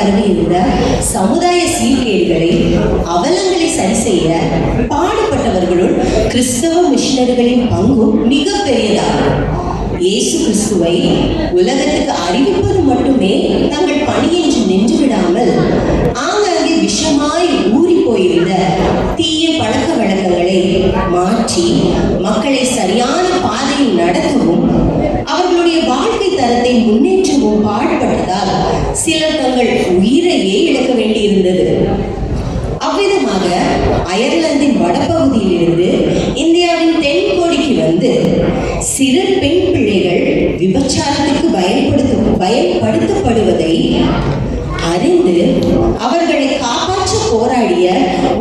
பரவியிருந்த சமுதாய சீர்கேடுகளை, அவலங்களை சரி செய்ய பாடுபட்டவர்களுள் கிறிஸ்தவ மிஷனரிகளின் பங்கும் மிக பெரியதாகும். இயேசு கிறிஸ்துவை உலகத்துக்கு அறிவிப்பது மட்டுமே தங்கள் பணி என்று நின்று விடாமல், ஆங்காங்கே விஷமாய் ஊறி போயிருந்த தீய பழக்க வழக்கங்களை மாற்றி மக்களை சரியான பாதையில் நடத்தவும் அவர்களுடைய வாழ்க்கை தரத்தை முன்னேற்றவும் பாடுபட்டதால் சிலர் தங்கள் உயிரையே இழக்க வேண்டியிருந்தது. அவ்விதமாக அயர்லாந்தின் வடபகுதியிலிருந்து இந்தியாவின் தென்கோடிக்கு வந்து சிறு பெண் பிள்ளைகள் விபச்சாரத்திற்கு பயன்படுத்தப்படுவதை அறிந்து அவர்களை காப்பாற்ற போராடிய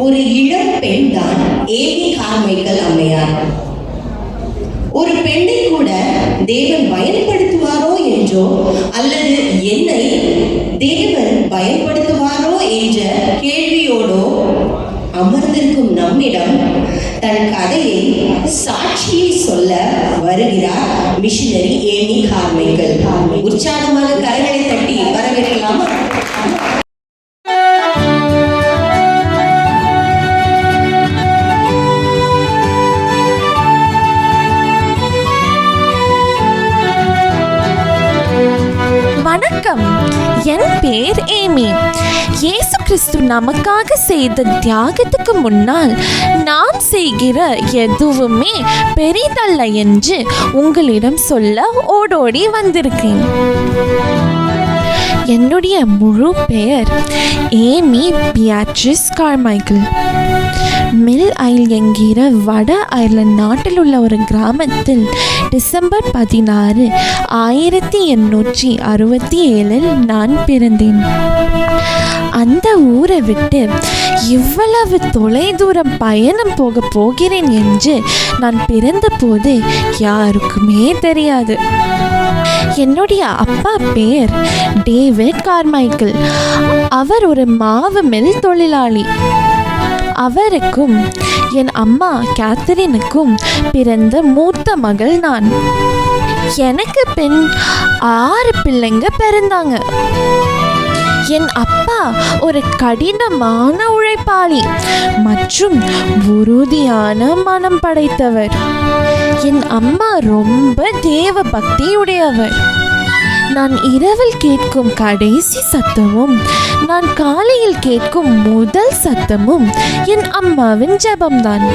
ஒரு இளம் பெண் தான் ஏமி கார்மைக்கல் அம்மையார். ஒரு பெண்ணை கூட தேவன் பயன்படுத்துவாரோ என்றோ அல்லது என்னை தேவன் பயன்படுத்துவாரோ என்ற கேள்வியோடோ அமர்ந்திருக்கும் நம்மிடம் தன் கதையை, சாட்சியை சொல்ல வருகிறார் மிஷனரி ஏமி கார்மைக்கல். உற்சாகமாக கரங்களை தட்டி வரவேற்கலாமா? வணக்கம், என் பேர் ஏமி. இயேசு கிறிஸ்து நமக்காக செய்த தியாகத்துக்கு முன்னால் நான் செய்கிற எதுவுமே பெரிதல்ல என்று உங்களிடம் சொல்ல ஓடோடி வந்திருக்கேன். என்னுடைய முழு பெயர் ஏமி பியாட்ரிஸ் கார்மைக்கல். மில் ஐல் என்கிற வட அயர்லாந்து நாட்டில் உள்ள ஒரு கிராமத்தில் டிசம்பர் 16, 1867 நான் பிறந்தேன். அந்த ஊரை விட்டு இவ்வளவு தொலைதூரம் பயணம் போகிறேன் என்று நான் பிறந்த போது யாருக்குமே தெரியாது. என்னுடைய அப்பா பேர் டேவிட் கார்மைக்கல். அவர் ஒரு மாவு மில் தொழிலாளி. அவருக்கும் என் அம்மா கேத்தரினுக்கும் பிறந்த மூத்த மகள் நான். எனக்கு பின் 6 பிள்ளைங்க பிறந்தாங்க. என் அப்பா ஒரு கடினமான உழைப்பாளி மற்றும் உறுதியான மனம் படைத்தவர். என் அம்மா ரொம்ப தேவ பக்தியுடையவர். நான் இரவில் கேட்கும் கடைசி சத்தமும் நான் காலையில் கேட்கும் முதல் சத்தமும் என் அம்மாவின் ஜெபம்தான்.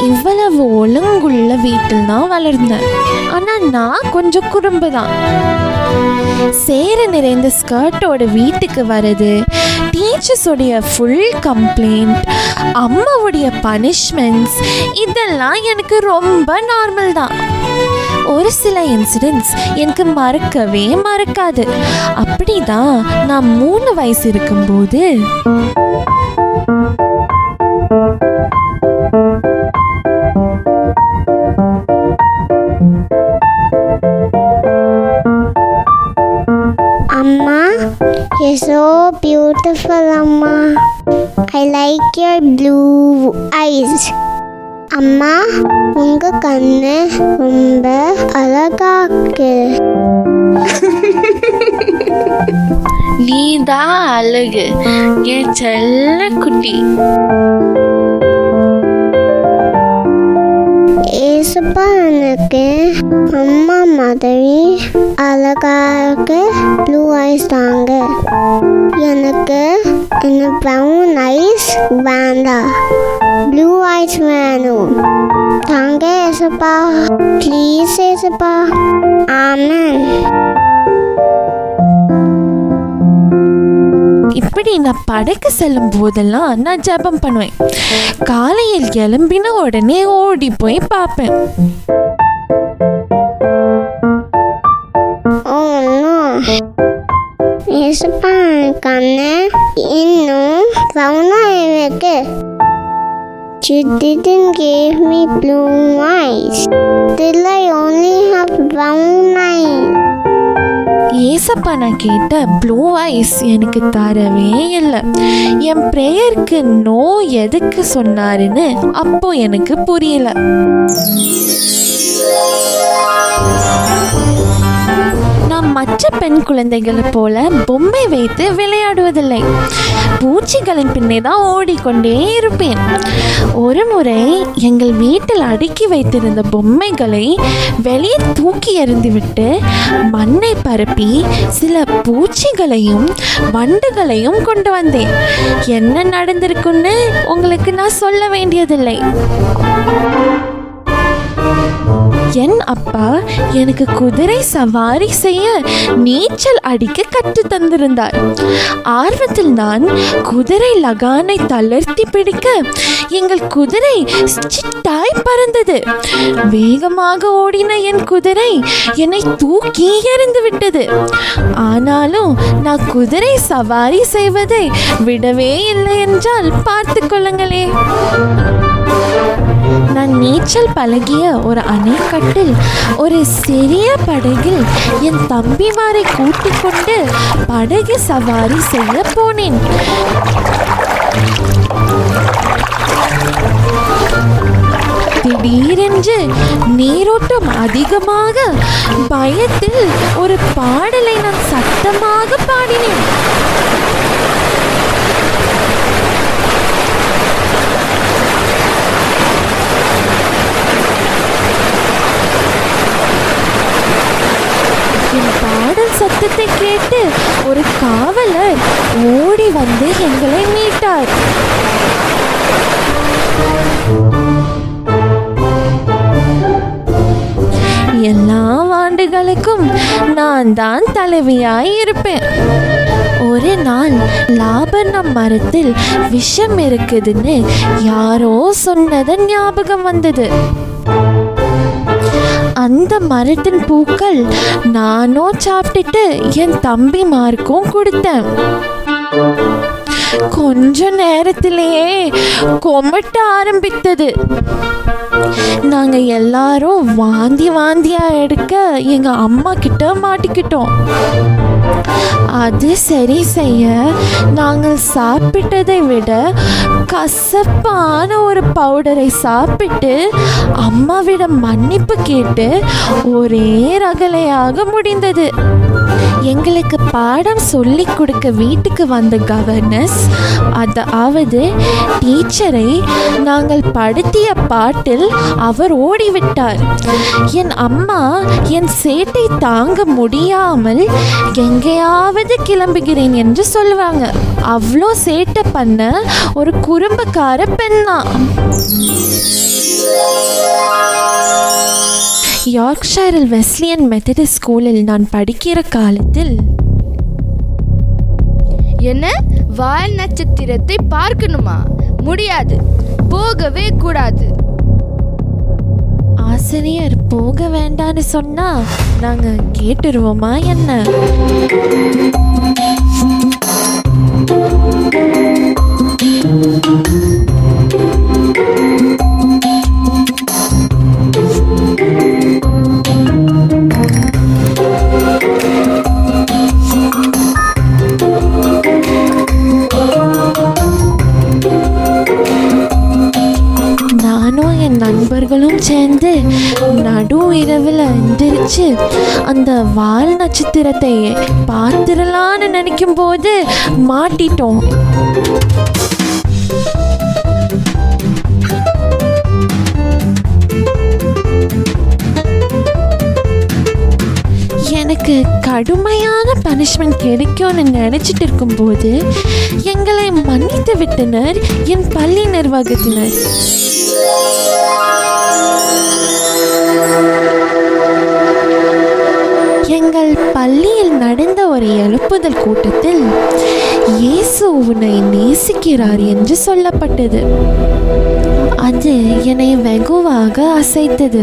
இவ்வளவு ஒழுங்குள்ள வீட்டில் நான் வளர்ந்தேன். ஆனால் நான் கொஞ்சம் குறும்பு தான். சேர நிறைந்த ஸ்கர்ட்டோட வீட்டுக்கு வர்றது, டீச்சர்ஸோடைய ஃபுல் கம்ப்ளைண்ட், அம்மாவுடைய பனிஷ்மெண்ட்ஸ், இதெல்லாம் எனக்கு ரொம்ப நார்மல் தான். ஒரு சில இன்சிடென்ட்ஸ் எனக்கு மறக்கவே மறக்காது. அப்படிதான் நான் 3 வயசு இருக்கும்போது Amma, you're so beautiful, Amma. I like your blue eyes. அம்மா, உங்க கண்ணு ரொம்ப அழகா இருக்கு. நீதான் அழகு, என் செல்ல குட்டி. ஏசப்பா எனக்கு அம்மா மாதிரி அழகாக ப்ளூ ஐஸ் தாங்க. எனக்கு இந்த ப்ரௌன் ஐஸ் வேண்டாம், ப்ளூ ஐஸ் வேணும். தாங்க ஏசப்பா, ப்ளீஸ் ஏசப்பா. ஆமென். இப்படி நான் படைக்க செல்லும் போதெல்லாம் நான் ஜெபம் பண்ணுவேன். காலையில் எழும்பின உடனே ஓடி போய் பார்ப்பேன். ஏசப்பா, கண்ணு இன்னும் ப்ரௌனா இருக்கு. You didn't give me blue eyes. Still I only have brown eyes. ஏசப்பா நான் கேட்ட ப்ளூ ஐஸ் எனக்கு தரவே இல்லை. என் ப்ரேயருக்கு நோ எதுக்கு சொன்னாருன்னு அப்போ எனக்கு புரியல. நான் மற்ற பெண் குழந்தைகளை போல பொம்மை வைத்து விளையாடுவதில்லை. பூச்சிகளின் பின்னே தான் ஓடிக்கொண்டே இருப்பேன். ஒரு முறை எங்கள் வீட்டில் அடுக்கி வைத்திருந்த பொம்மைகளை வெளியே தூக்கி எறிந்துவிட்டு மண்ணை பரப்பி சில பூச்சிகளையும் வண்டுகளையும் கொண்டு வந்தேன். என்ன நடந்திருக்குன்னு உங்களுக்கு நான் சொல்ல வேண்டியதில்லை. என் அப்பா எனக்கு குதிரை சவாரி செய்ய நீச்சல் அடிக்க கற்று தந்திருந்தார். ஆர்வத்தில் நான் குதிரை லகானை தளர்த்தி பிடிக்க எங்கள் குதிரை சிட்டாய் பறந்தது. வேகமாக ஓடின என் குதிரை என்னை தூக்கி எறிந்து விட்டது. ஆனாலும் நான் குதிரை சவாரி செய்வதை விடவே இல்லை என்றால் பார்த்து கொள்ளுங்களே. நான் நீச்சல் பழகிய ஒரு அணைக்கட்டில் ஒரு சிறிய படகில் என் தம்பிமாரை கூட்டிக் கொண்டு படகு சவாரி செய்ய போனேன். திடீரென்று நீரோட்டம் அதிகமாக பயத்தில் ஒரு பாடலை நான் சத்தமாக பாடினேன். என் பாடல் சத்தத்தை கேட்டு ஒரு காவலர் ஓடி வந்து எங்களை மீட்டார். எல்லா ஆண்டுகளுக்கும் நான் தான் தலைவியாய் இருப்பேன். ஒரு நாள் லாபர்ணம் மரத்தில் விஷம் இருக்குதுன்னு யாரோ சொன்னது ஞாபகம் வந்தது. அந்த மரத்தின் பூக்கள் நானோ சாப்பிட்டுட்டு என் தம்பிமாருக்கும் கொடுத்தேன். கொஞ்ச நேரத்திலேயே கொமட்ட ஆரம்பித்தது. நாங்க எல்லாரும் வாந்தியா எடுக்க எங்க அம்மா கிட்ட மாட்டிக்கிட்டோம். அது சரி செய்ய நாங்கள் சாப்பிட்டதை விட கசப்பான ஒரு பவுடரை சாப்பிட்டு அம்மாவிடம் மன்னிப்பு கேட்டு ஒரே ரகலையாக முடிந்தது. எங்களுக்கு பாடம் சொல்லி கொடுக்க வீட்டுக்கு வந்த கவர்னஸ், அதாவது டீச்சரை, நாங்கள் படுத்திய பாட்டில் அவர் ஓடிவிட்டார். என் அம்மா என் சேட்டை தாங்க முடியாமல் எங்கேயாவது கிளம்புகிறேன் என்று சொல்லுவாங்க. அவ்வளோ சேட்டை பண்ண ஒரு குறும்புக்கார பெண்ணா. யார்க்ஷயரில் வெஸ்லியன் மெத்தடிஸ்ட் ஸ்கூலில் நான் படிக்கிற காலத்தில் என்ன வால் நட்சத்திரத்தை பார்க்கணுமா? முடியாது, போகவே கூடாது. ஆசிரியர் போக வேண்டான்னு சொன்னா நாங்க கேட்டுருவோமா என்ன? நண்பர்களும் சேர்ந்து நடு இரவில் எந்திரிச்சு அந்த வால் நட்சத்திரத்தை பார்த்துடலான்னு நினைக்கும் போது மாட்டிட்டோம். எனக்கு கடுமையான பனிஷ்மெண்ட் கிடைக்கும்னு நினைச்சிட்டு இருக்கும்போது எங்களை மன்னித்து விட்டனர் என் பள்ளி நிர்வாகத்தினர். எங்கள் பள்ளியில் நடந்த ஒரு எழுப்புதல் கூட்டத்தில் இயேசு உன்னை நேசிக்கிறார் என்று சொல்லப்பட்டது. அது என்னை வெகுவாக அசைத்தது.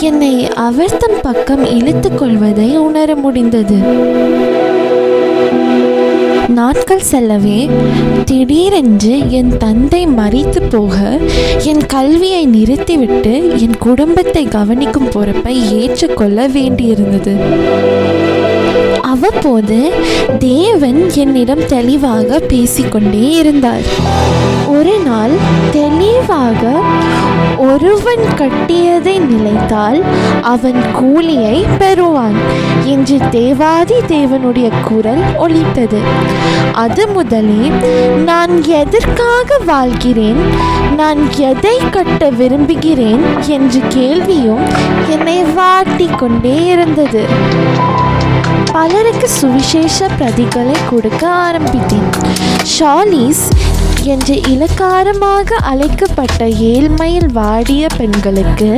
என்னை அவர் தம் பக்கம் இழுத்துக் கொள்வதை உணர முடிந்தது. நாட்கள் செல்லவே திடீரென்று என் தந்தை மரித்து போக என் கல்வியை நிறுத்திவிட்டு என் குடும்பத்தை கவனிக்கும் பொறுப்பை ஏற்றுக்கொள்ள வேண்டியிருந்தது. அவ்வப்போது தேவன் என்னிடம் தெளிவாக பேசிக்கொண்டே இருந்தார். ஒரு நாள் தெளிவாக, ஒருவன் கட்டியதை நிலைத்தால் அவன் கூலியை பெறுவான் என்று தேவாதி தேவனுடைய குரல் ஒலித்தது. அது முதலே நான் எதற்காக வாழ்கிறேன், நான் எதை கட்ட விரும்புகிறேன் என்ற கேள்வியும் என்னை வாட்டி கொண்டே இருந்தது. பலருக்கு சுவிசேஷ பிரதிகளை கொடுக்க ஆரம்பித்தேன். ஷாலிஸ் என்று இலக்காரமாக அழைக்கப்பட்ட ஏழ்மையில் வாடிய பெண்களுக்கு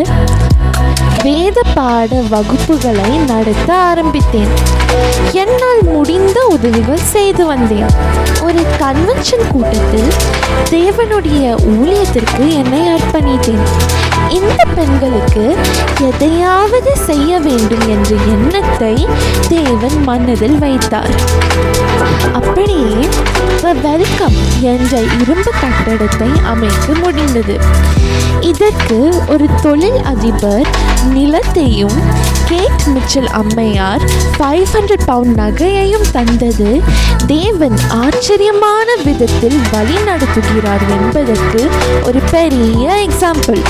வேத பாட வகுப்புகளை நடத்த ஆரம்பித்தேன். என்னால் முடிந்த உதவிகள் செய்து வந்தேன். ஒரு கன்வென்ஷன் கூட்டத்தில் தேவனுடைய ஊழியத்திற்கு என்னை அர்ப்பணித்தேன். இந்த பெண்களுக்கு எதையாவது செய்ய வேண்டும் என்ற எண்ணத்தை தேவன் மனதில் வைத்தார். அப்படியே வெல்கம் என்ற இரும்பு கட்டடத்தை அமைக்க முடிந்தது. இதற்கு ஒரு தொழில் அதிபர் நிலத்தையும் கேட் மிச்சல் அம்மையார் 500 பவுண்ட் நகையையும் தந்தது தேவன் ஆச்சரியமான விதத்தில் வழி நடத்துகிறார் என்பதற்கு ஒரு பெரிய எக்ஸாம்பிள்.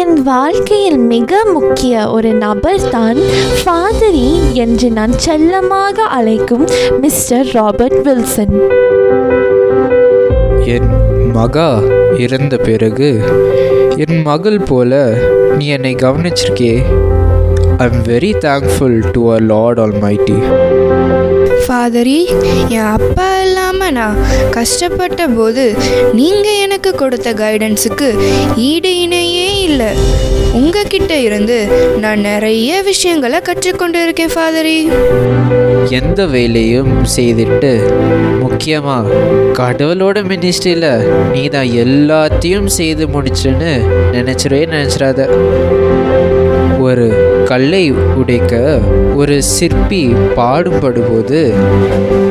என் வாழ்க்கையில் மிக முக்கிய ஒரு நபர் தான் ஃபாதரி என்று நான் செல்லமாக அழைக்கும் மிஸ்டர் ராபர்ட் வில்சன். என் மகா இறந்த பிறகு என் மகள் போல நீ என்னை கவனிச்சிருக்கே. I am very thankful to our Lord Almighty. ஃபாதரி, என் அப்பா இல்லாமல் நான் கஷ்டப்பட்ட போது நீங்கள் எனக்கு கொடுத்த கைடன்ஸுக்கு ஈடு இணையே இல்லை. உங்ககிட்ட இருந்து நான் நிறைய விஷயங்களை கற்றுக்கொண்டு இருக்கேன் ஃபாதரி. எந்த வேலையும் செய்துட்டு முக்கியமாக கடவுளோட மினிஸ்ட்ரியில் நீ தான் எல்லாத்தையும் செய்து முடிச்சுன்னு நினச்சிடாத. ஒரு கல்லை உடைக்க ஒரு சிற்பி பாடுபடும்போது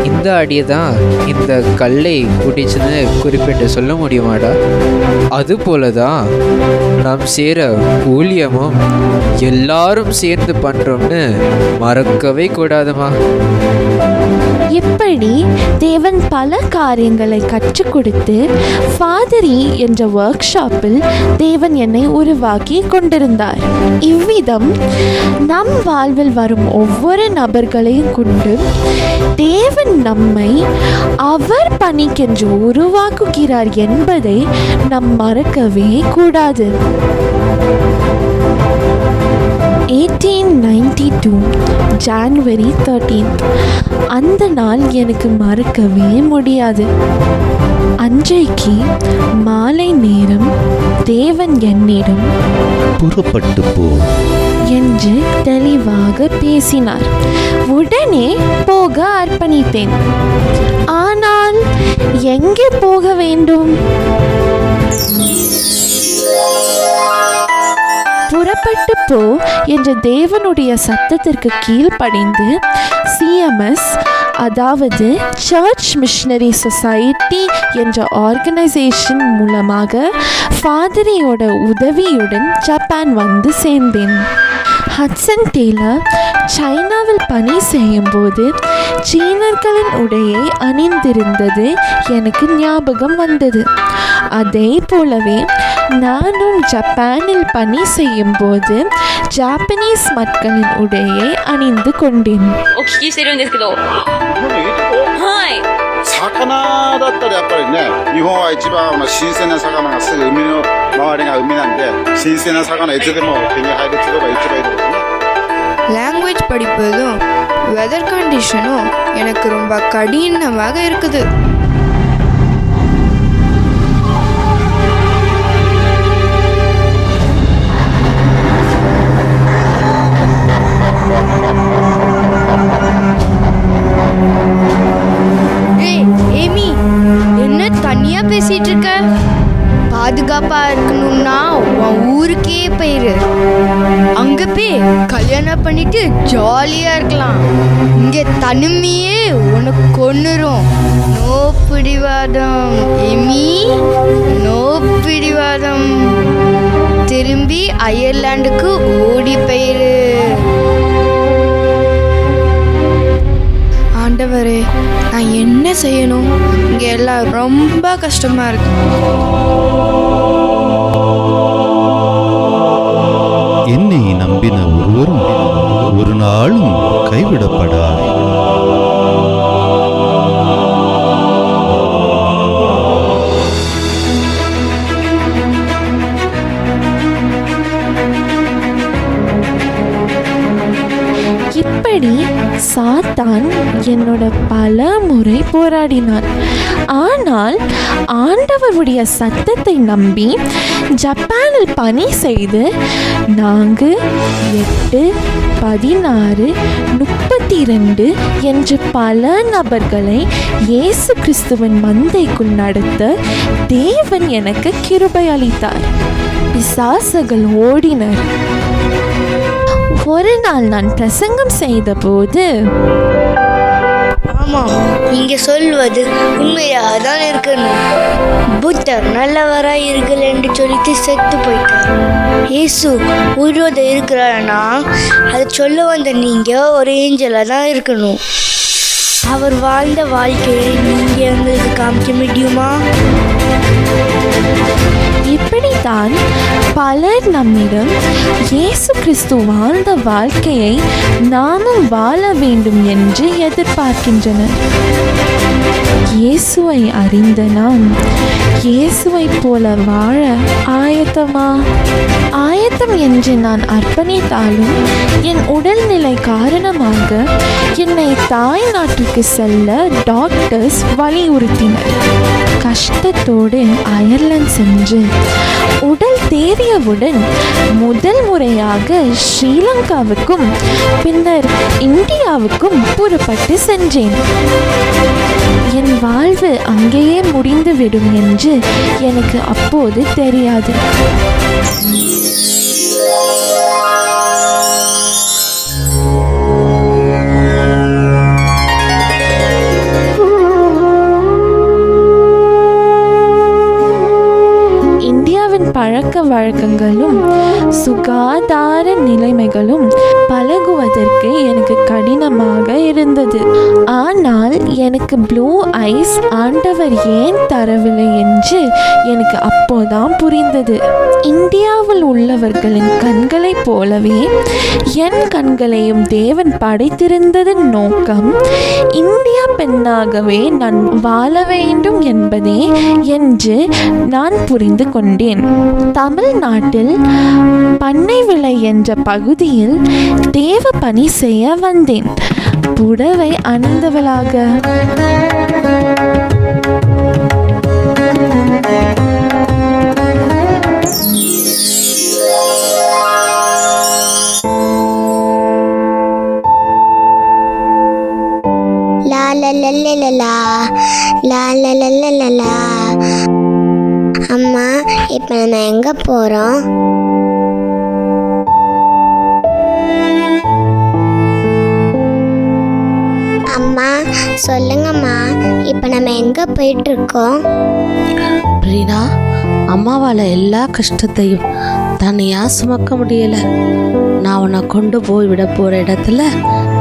இந்த அடியை தான் இந்த கல்லை உடைச்சுன்னு குறிப்பிட்டு சொல்ல முடியுமாடா? அதுபோல தான் நாம் சேர ஊழியமும் எல்லாரும் சேர்ந்து பண்ணுறோம்னு மறக்கவே கூடாதுமா. இப்படி தேவன் பல காரியங்களை கற்றுக் கொடுத்து ஃபாதரி என்ற ஒர்க் ஷாப்பில் தேவன் என்னை உருவாக்கி கொண்டிருந்தார். இவ்விதம் நம் வாழ்வில் வரும் ஒவ்வொரு நபர்களையும் கொண்டு தேவன் நம்மை அவர் பணிக்கென்று உருவாக்குகிறார் என்பதை நாம் மறக்கவே கூடாது. 1892 ஜான்வரி 13 அந்த நாள் எனக்கு மறக்கவே முடியாது. அன்றைக்கு மாலை நேரம் தேவன் என்னிடம் புறப்பட்டு போ என்று தெளிவாக பேசினார். உடனே போக அர்ப்பணித்தேன். ஆனால் எங்கே போக வேண்டும்? புறப்பட்டு போ என்ற தேவனுடைய சத்தத்திற்கு கீழ்ப்படிந்து CMS, அதாவது சர்ச் மிஷனரி சொசைட்டி என்ற ஆர்கனைசேஷன் மூலமாக ஃபாதரியோட உதவியுடன் ஜப்பான் வந்து சேர்ந்தேன். ஹட்சன் டெய்லர் சைனாவில் பணி செய்யும்போது சீனர்களின் உடையை அணிந்திருந்தது எனக்கு ஞாபகம் வந்தது. அதே போலவே நானும் ஜப்பானில் பணி செய்யும் போது ஜாப்பனீஸ் மக்களின் உடையை அணிந்து கொண்டேன். 魚だったらやっぱりね、日本は一番新鮮な魚がすぐ海の周りが海なんで、新鮮な魚いつでも手に入るっていうのが一番いいですね。லாங்குவேஜ் படிப்பதும் வெதர் கண்டிஷனும் எனக்கு ரொம்ப கடினமாக இருக்குது. ஏமி, என்ன தனியா பேசிட்டு இருக்க? பாதுகாப்பா இருக்கணும்னா உன் ஊருக்கே போயிரு. அங்க போய் கல்யாணம் பண்ணிட்டு ஜாலியா இருக்கலாம். இங்க தனிமையே உனக்கு கொன்னுரும். நோ பிடிவாதம் ஏமி, நோ பிடிவாதம். திரும்பி அயர்லாண்டுக்கு ஓடி போயிரு. ஆண்டவரே, நான் என்ன செய்யணும்? இங்கே எல்லாம் ரொம்ப கஷ்டமா இருக்கு. என்னை நம்பின ஒருவரும் ஒரு நாளும் கைவிடப்படார். இப்படி சாத்தான் என்னோட பல முறை போராடினான். ஆனால் ஆண்டவருடைய சத்தத்தை நம்பி ஜப்பானில் பணி செய்து 4, 8, 16, 32 என்று பல நபர்களை இயேசு கிறிஸ்துவின் மந்தைக்குள் நடத்த தேவன் எனக்கு கிருபை அளித்தார். பிசாசுகள் ஓடினர். ஒரு நாள் நான் பிரசங்கம் செய்த போது, ஆமாம், நீங்க சொல்வது உண்மையாக தான் இருக்கணும். புத்தர் நல்லவராய் இருக்கல என்று சொல்லிட்டு செத்து போயிட்டார். இயேசு உயிரோட இருக்கிறாருன்னா அதை சொல்ல வந்த நீங்க ஒரு ஏஞ்சலா தான் இருக்கணும். அவர் வாழ்ந்த வாழ்க்கையை நீங்க எங்களுக்கு காமிக்க முடியுமா? இப்படித்தான் பலர் நம்மிடம் இயேசு கிறிஸ்து வாழ்ந்த வாழ்க்கையை நாமும் வாழ வேண்டும் என்று எதிர்பார்க்கின்றனர். இயேசுவை அறிந்த நாம் இயேசுவை போல வாழ ஆயத்தமா? ஆயத்தம் என்று நான் அர்ப்பணித்தாலும் என் உடல்நிலை காரணமாக என்னை தாய் நாட்டுக்கு செல்ல டாக்டர்ஸ் வலியுறுத்தினர். கஷ்டத்தோடு அயர்லாந்து சென்று உடல் தேறியவுடன் முதல் முறையாக ஸ்ரீலங்காவுக்கும் பின்னர் இந்தியாவுக்கும் புறப்பட்டு சென்றேன். என் வாழ்வு அங்கேயே முடிந்துவிடும் என்று எனக்கு அப்போது தெரியாது. பழக்க வழக்கங்களும் சுகாதார நிலைமைகளும் பழகுவதற்கு எனக்கு கடினமாக இருந்தது. ஆனால் எனக்கு ப்ளூ ஐஸ் ஆண்டவர் ஏன் தரவில்லை என்று எனக்கு அப்போதான் புரிந்தது. இந்தியாவில் உள்ளவர்களின் கண்களைப் போலவே என் கண்களையும் தேவன் படைத்திருந்ததன் நோக்கம் இந்தியா பெண்ணாகவே நான் வாழ வேண்டும் என்பதே என்று நான் புரிந்து கொண்டேன். தமிழ்நாட்டில் பண்ணைவிளை என்ற பகுதியில் தேவ பணி செய்ய வந்தேன். புடவை அணிந்தவளாக. லா லா லா லா லா லா லா லா. அம்மா, இப்போ நம்ம எங்கே போகிறோம்? அம்மா சொல்லுங்கம்மா, இப்போ நம்ம எங்கே போயிட்டுருக்கோம்? ரீனா, அம்மாவால் எல்லா கஷ்டத்தையும் தனியாக சுமக்க முடியலை. நான் உன்னை கொண்டு போய் விட போகிற இடத்துல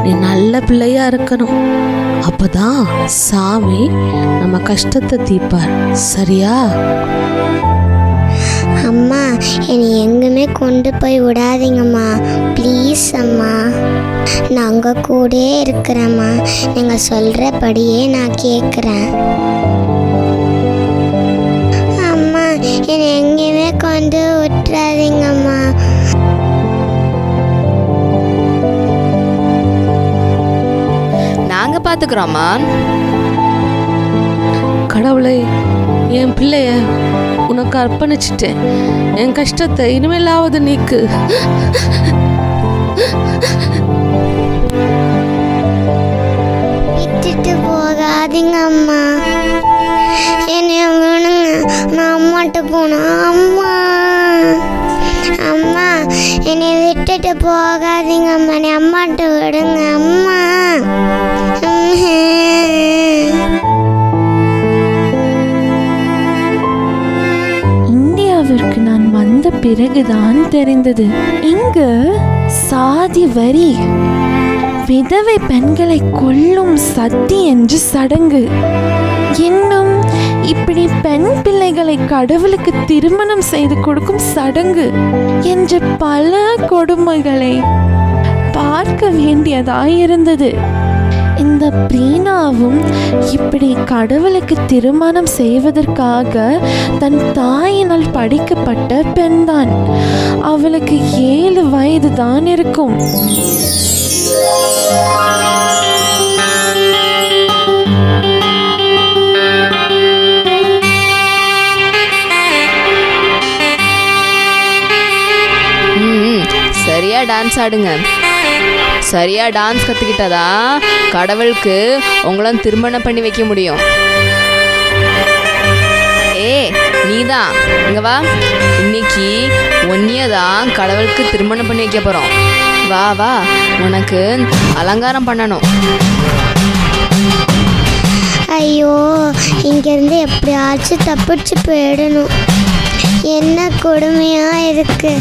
நீ நல்ல பிள்ளையா இருக்கணும். அப்போதான் சாமி நம்ம கஷ்டத்தை தீர்ப்பார். சரியா? அம்மா, என்னை எங்குமே கொண்டு போய் விடாதீங்கம்மா, ப்ளீஸ் அம்மா. நான் உங்கள் கூடயே இருக்கிறேம்மா. நீங்கள் சொல்கிறபடியே நான் கேட்குறேன். அம்மா, என்னை எங்கேயுமே கொண்டு விட்டுறாதீங்கம்மா. நாங்கள் பார்த்துக்குறோம்மா. கடவுளே, என் பிள்ளைய உனக்கு அர்ப்பணிச்சிட்டேன். என் கஷ்டத்தை இனிமேலாவது நீக்கு. விட்டுட்டு போகாதீங்க அம்மா. என்னைய விடுங்க, நான் அம்மாட்ட போனோம். அம்மா அம்மா, என்னை விட்டுட்டு போகாதீங்க அம்மா. நீ அம்மாட்ட விடுங்க அம்மா. இந்தியாவிற்கு நான் வந்த பிறகுதான் தெரிந்தது, இங்கு சாதி வரி, விதவை பெண்களை கொல்லும் சதி என்று சடங்கு, இன்னும் இப்படி பெண் பிள்ளைகளை கடவுளுக்கு திருமணம் செய்து கொடுக்கும் சடங்கு என்ற பல கொடுமைகளை பார்க்க வேண்டியதாயிருந்தது. இந்த பிரீனாவும் இப்படி கடவுளுக்கு திருமணம் செய்வதற்காக தன் தாயினால் படிக்கப்பட்ட பெண்தான். அவளுக்கு 7 வயது தான் இருக்கும். சரியா டான்ஸ் ஆடுங்க. சரியா டான்ஸ் கற்றுக்கிட்டதா கடவுளுக்கு உங்களை திருமணம் பண்ணி வைக்க முடியும். நீதான் இங்க வா, இன்னைக்கு ஒன்னியதான் கடவுளுக்கு திருமணம் பண்ணி வைக்க போகிறோம். வா வா, உனக்கு அலங்காரம் பண்ணணும். ஐயோ, இங்கேருந்து எப்படியாச்சும் தப்பிச்சு போயிடணும். என்ன கொடுமையாக இருக்கு.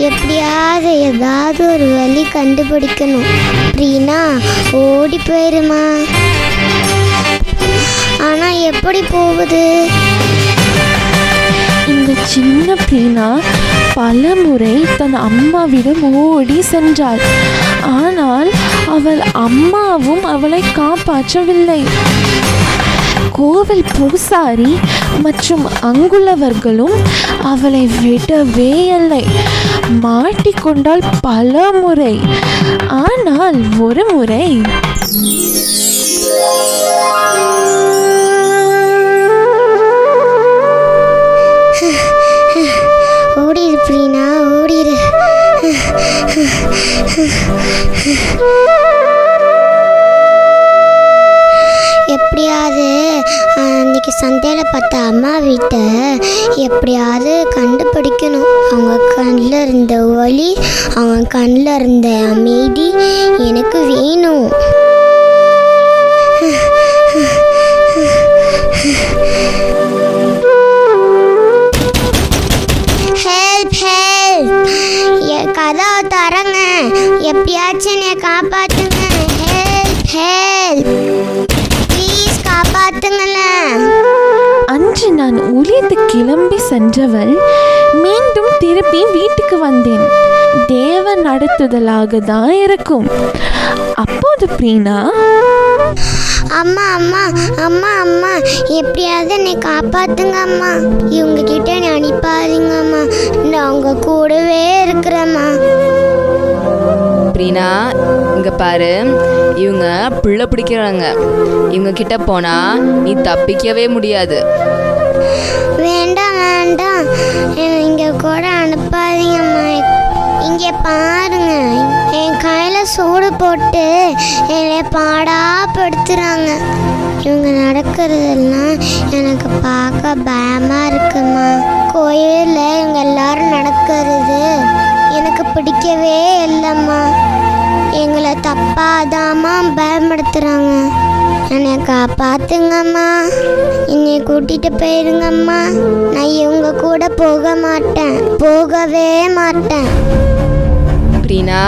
எப்படியாவது ஏதாவது ஒரு வழி கண்டுபிடிக்கணும். பிரீனா, ஓடி போயிருமா. ஆனால் எப்படி போகுது? இந்த சின்ன பிரீனா பல முறை தன் அம்மாவிடம் ஓடி சென்றாள். ஆனால் அவள் அம்மாவும் அவளை காப்பாற்றவில்லை. கோவில் பூசாரி மற்றும் அங்குள்ளவர்களும் அவளை விடவே இல்லை. மாட்டிக்கொண்டால் பல முறை. ஆனால் ஒரு முறை ஓடிரு பிரீனா, ஓடிரு. எப்படியாவது அன்னைக்கு சந்தையில் பார்த்த அம்மா வீட்டை எப்படியாவது கண்டுபிடிக்கணும். அவங்க கண்ணில் இருந்த ஒளி, அவங்க கண்ணில் இருந்த அமைதி எனக்கு வேணும். ஹெல்ப் ஹெல்ப், கதவை தரங்க, எப்படியாச்சும் என்னை காப்பாற்றுங்க. ஹெல்ப் ஹெல்ப், ப்ளீஸ் காப்பாற்றுங்களேன். அன்று நான் ஊழியத்து கிளம்பி சென்றவள் மீண்டும் திருப்பி வீட்டுக்கு வந்தேன். தேவன் நடத்துதலாக தான் இருக்கும். அப்போது பிரீனா, அம்மா அம்மா அம்மா அம்மா, எப்படியாவது என்னை காப்பாத்துங்க அம்மா. இவங்க கிட்ட என்னை அனுப்பாதீங்க அம்மா, நான் உங்க கூடவே இருக்கிறேம்மா. பிரீனா, இங்க பாரு, இவங்க பிள்ளை பிடிக்கிறாங்க. இவங்க கிட்ட போனா நீ தப்பிக்கவே முடியாது. வேண்டாம் வேண்டாம், இங்க கூட அனுப்பாதீங்கம்மா. இங்கே பாருங்க, என் கையில் சூடு போட்டு என்னை பாடாப்படுத்துகிறாங்க. இவங்க நடக்கிறதெல்லாம் எனக்கு பார்க்க பயமாக இருக்குமா. கோயிலில் இவங்க எல்லாரும் நடக்கிறது எனக்கு பிடிக்கவே இல்லைம்மா. எங்களை தப்பாதாம்மா பயன்படுத்துகிறாங்க. என்னை காப்பாத்துங்கம்மா, என்னை கூட்டிகிட்டு போயிருங்கம்மா. நான் இவங்க கூட போக மாட்டேன், போகவே மாட்டேன். பிரீனா,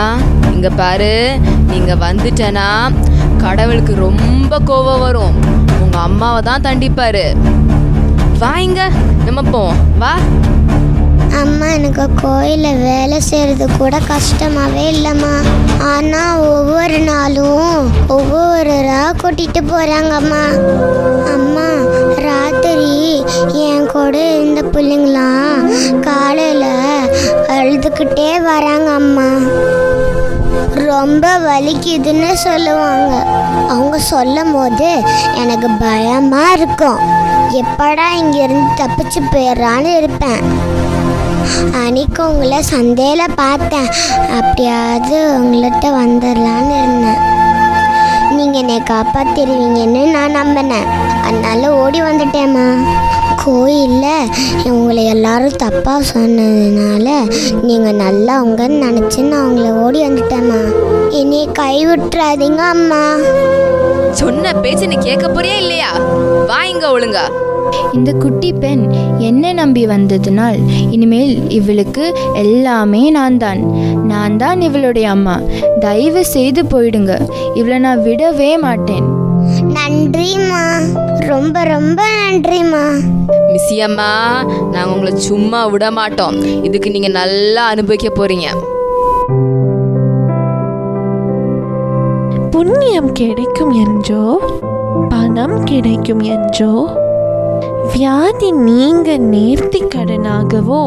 இங்க பாரு, நீங்க வந்துட்டனா கடவுளுக்கு ரொம்ப கோபம் வரும். உங்க அம்மாவை தான் தண்டிப்பாரு. வா, இங்க நம்ம போவோம், வா. அம்மா, எனக்கு கோயிலில் வேலை செய்கிறது கூட கஷ்டமாகவே இல்லைம்மா. ஆனால் ஒவ்வொரு நாளும் ஒவ்வொருவராக கூட்டிகிட்டு போகிறாங்கம்மா. அம்மா, ராத்திரி என் கூட இருந்த பிள்ளைங்களாம் காலையில் அழுதுகிட்டே வராங்க அம்மா. ரொம்ப வலிக்குதுன்னு சொல்லுவாங்க. அவங்க சொல்லும் போது எனக்கு பயமாக இருக்கும். எப்படா இங்கேருந்து தப்பிச்சு போயிடறான்னு இருப்பேன். அன்னைக்கு உங்களை சந்தையில் பார்த்தேன், அப்படியாவது உங்கள்கிட்ட வந்துடலான்னு இருந்தேன். நீங்கள் என்னை காப்பாற்றிடுவீங்கன்னு நான் நம்பினேன், அதனால ஓடி வந்துட்டேம்மா. கோயிலில் உங்களை எல்லாரும் தப்பாக சொன்னதுனால நீங்கள் நல்லா உங்கன்னு நினச்சி நான் உங்களை ஓடி வந்துட்டேம்மா. என்னை கைவிட்டுறாதீங்க அம்மா. சொன்ன பேச்சு நீ கேட்க போறியா இல்லையா? வா, இங்க ஒழுங்கா. இந்த குட்டி பெண் என்ன நம்பி வந்ததுனால் இனிமேல் இவளுக்கு எல்லாமே நான் தான் இவளுடைய அம்மா. தயவு செய்து போயிடுங்க, இவளை நான் விடவே மாட்டேன். நன்றிம்மா, ரொம்ப ரொம்ப நன்றிம்மா. மிஸ்ஸியம்மா, நாங்கள் உங்களை சும்மா விட மாட்டோம். இதுக்கு நீங்கள் நல்லா அனுபவிக்க போகிறீங்க. புண்ணியம் கிடைக்கும் என்றோ, பணம் கிடைக்கும் என்றோ, வியாதி நீங்க நேர்த்தி கடனாகவோ,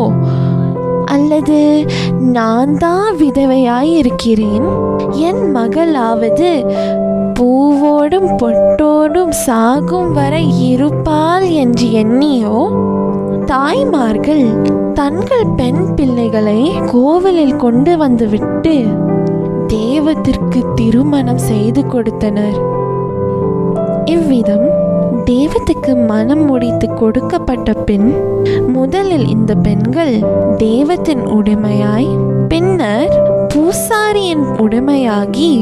அல்லது நான் தான் விதவையாய் இருக்கிறேன், என் மகளாவது பூவோடும் பொட்டோடும் சாகும் வரை இருப்பாள் என்று எண்ணியோ, தாய்மார்கள் தங்கள் பெண் பிள்ளைகளை கோவிலில் கொண்டு வந்துவிட்டு தேவத்திற்கு திருமணம் செய்து கொடுத்தனர். இவ்விதம் தேவத்துக்கு மனம் முடித்து கொடுக்கப்பட்ட பின் முதலில் இந்த பெண்கள் தேவத்தின் உடைமையாய், பின்னர் பூசாரியின் உடைமையாகி,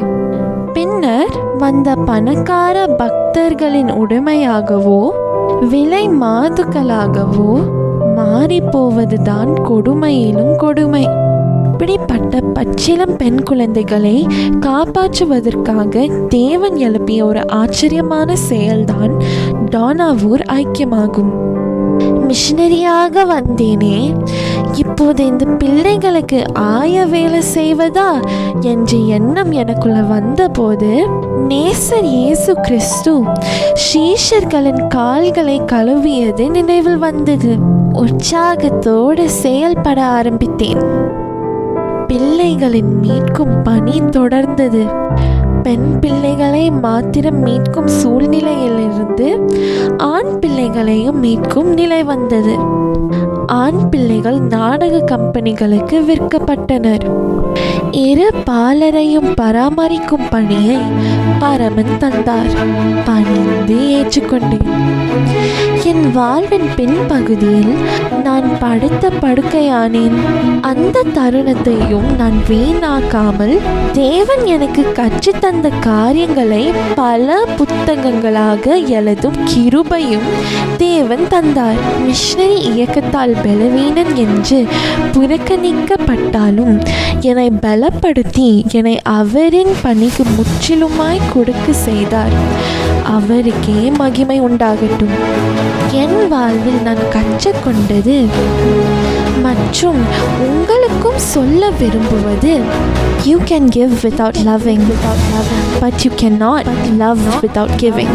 பின்னர் வந்த பணக்கார பக்தர்களின் உடைமையாகவோ விலை மாதுக்களாகவோ மாறிப்போவதுதான் கொடுமையிலும் கொடுமை. இப்படிப்பட்ட பச்சிளம் பெண் குழந்தைகளை காப்பாற்றுவதற்காக தேவன் எழுப்பிய ஒரு ஆச்சரியமான செயல்தான் டானாவூர் ஐக்கியமாகும். மிஷனரியாக வந்தேனே, இப்போது இந்த பிள்ளைகளுக்கு ஆய வேலை செய்வதா என்ற எண்ணம் எனக்குள்ள வந்தபோது நேசர் இயேசு கிறிஸ்து சீஷர்களின் கால்களை கழுவியது நினைவில் வந்தது. உற்சாகத்தோடு செயல்பட ஆரம்பித்தேன். பிள்ளைகளின் மீட்கும் பணி தொடர்ந்தது. பெண் பிள்ளைகளை மாத்திரம் மீட்கும் சூழ்நிலையிலிருந்து ஆண் பிள்ளைகளையும் மீட்கும் நிலை வந்தது. ஆண் பிள்ளைகள் நாடக கம்பெனிகளுக்கு விற்கப்பட்டனர். இரு பாலரையும் பராமரிக்கும் பணியை பரமன் தந்தார். பணிந்து ஏற்றுக்கொண்டேன். என் வாழ்வின் பின்பகுதியில் நான் படுத்த படுக்கையானேன். அந்த தருணத்தையும் நான் வீணாக்காமல் தேவன் எனக்கு கற்றுத்தந்த காரியங்களை பல புத்தகங்களாக எழுதும் கிருபையும் தேவன் தந்தார். மிஷனரி இயக்கத்தால் பலவீனன் என்று புறக்கணிக்கப்பட்டாலும் என்னை பலப்படுத்தி என்னை அவரின் பணிக்கு முற்றிலுமாய் கொடுக்க செய்தார். அவருக்கே மகிமை உண்டாகட்டும். என் வாழ்வில் நான் கற்றுக்கொண்டது மற்றும் உங்களுக்கும் சொல்ல விரும்புவது, you can give without loving, but you cannot love without giving.